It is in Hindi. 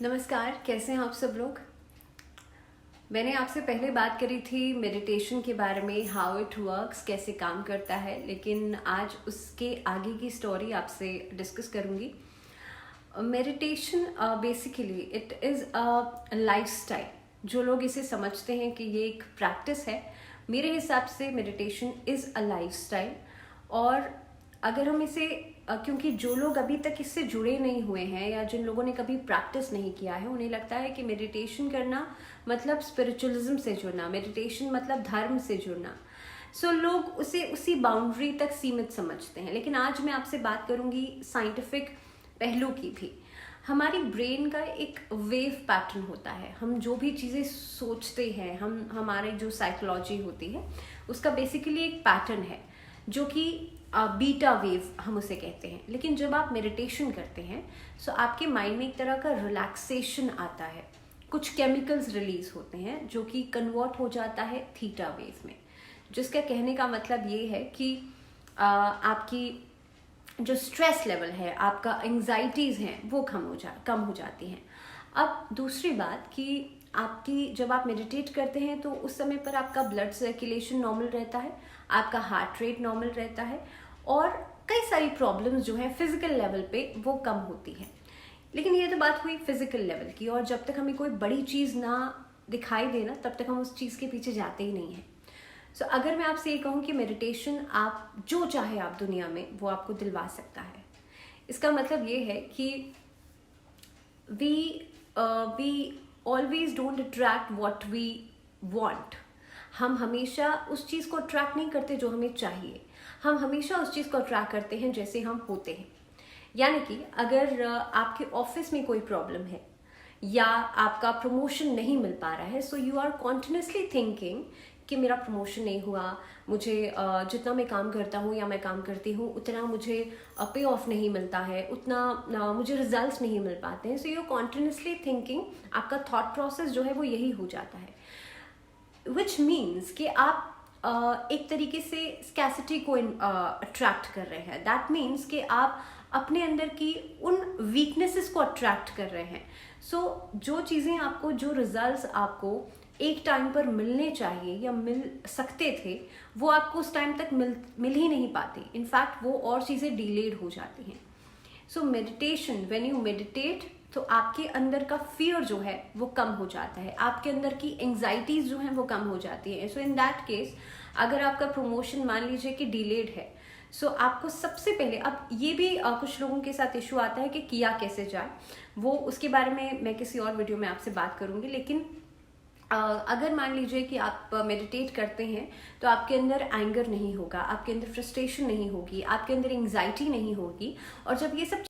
नमस्कार, कैसे हैं आप सब लोग। मैंने आपसे पहले बात करी थी मेडिटेशन के बारे में, हाउ इट वर्क्स, कैसे काम करता है, लेकिन आज उसके आगे की स्टोरी आपसे डिस्कस करूंगी। Meditation basically it is a lifestyle. जो लोग इसे समझते हैं कि ये एक प्रैक्टिस है, मेरे हिसाब से मेडिटेशन इज़ अ लाइफस्टाइल। और अगर हम इसे क्योंकि जो लोग अभी तक इससे जुड़े नहीं हुए हैं या जिन लोगों ने कभी प्रैक्टिस नहीं किया है, उन्हें लगता है कि मेडिटेशन करना मतलब स्पिरिचुअलिज्म से जुड़ना, मेडिटेशन मतलब धर्म से जुड़ना। सो लोग उसे उसी बाउंड्री तक सीमित समझते हैं। लेकिन आज मैं आपसे बात करूंगी साइंटिफिक पहलू की भी। हमारी ब्रेन का एक वेव पैटर्न होता है। हम जो भी चीज़ें सोचते हैं, हमारे जो साइकोलॉजी होती है उसका बेसिकली एक पैटर्न है जो कि बीटा वेव हम उसे कहते हैं। लेकिन जब आप मेडिटेशन करते हैं सो आपके माइंड में एक तरह का रिलैक्सेशन आता है, कुछ केमिकल्स रिलीज होते हैं जो कि कन्वर्ट हो जाता है थीटा वेव में। जिसका कहने का मतलब ये है कि आपकी जो स्ट्रेस लेवल है, आपका एंग्जाइटीज़ हैं, वो कम हो जाती हैं। अब दूसरी बात कि आपकी जब आप मेडिटेट करते हैं तो उस समय पर आपका ब्लड सर्कुलेशन नॉर्मल रहता है, आपका हार्ट रेट नॉर्मल रहता है और कई सारी प्रॉब्लम्स जो हैं फिजिकल लेवल पे वो कम होती हैं। लेकिन ये तो बात हुई फिजिकल लेवल की, और जब तक हमें कोई बड़ी चीज़ ना दिखाई दे ना, तब तक हम उस चीज़ के पीछे जाते ही नहीं हैं। सो अगर मैं आपसे ये कहूँ कि मेडिटेशन आप जो चाहे आप दुनिया में वो आपको दिलवा सकता है। इसका मतलब ये है कि we always don't attract what we want. हम हमेशा उस चीज़ को अट्रैक्ट नहीं करते जो हमें चाहिए, हम हमेशा उस चीज़ को अट्रैक्ट करते हैं जैसे हम होते हैं। यानी कि अगर आपके ऑफिस में कोई प्रॉब्लम है या आपका प्रमोशन नहीं मिल पा रहा है, so you are continuously thinking कि मेरा प्रमोशन नहीं हुआ, मुझे जितना मैं काम करता हूँ या मैं काम करती हूँ उतना मुझे पे ऑफ नहीं मिलता है, उतना मुझे रिजल्ट्स नहीं मिल पाते हैं। सो यू कॉन्टिन्यूसली थिंकिंग, आपका थॉट प्रोसेस जो है वो यही हो जाता है। विच मीन्स कि आप एक तरीके से स्कैसिटी को अट्रैक्ट कर रहे हैं। दैट मीन्स कि आप अपने अंदर की उन वीकनेसेस को अट्रैक्ट कर रहे हैं। सो जो चीज़ें आपको, जो रिजल्ट्स आपको एक टाइम पर मिलने चाहिए या मिल सकते थे, वो आपको उस टाइम तक मिल ही नहीं पाते। इनफैक्ट वो और चीज़ें डिलेड हो जाती हैं। So meditation, when you meditate, तो आपके अंदर का फियर जो है वो कम हो जाता है, आपके अंदर की एंग्जाइटीज जो हैं वो कम हो जाती है। सो इन दैट केस अगर आपका प्रमोशन मान लीजिए कि डिलेड है, सो आपको सबसे पहले, अब ये भी कुछ लोगों के साथ इशू आता है कि किया कैसे जाए, वो उसके बारे में मैं किसी और वीडियो में आपसे बात करूंगी। लेकिन अगर मान लीजिए कि आप मेडिटेट करते हैं तो आपके अंदर एंगर नहीं होगा, आपके अंदर फ्रस्ट्रेशन नहीं होगी, आपके अंदर एंग्जाइटी नहीं होगी। और जब ये सब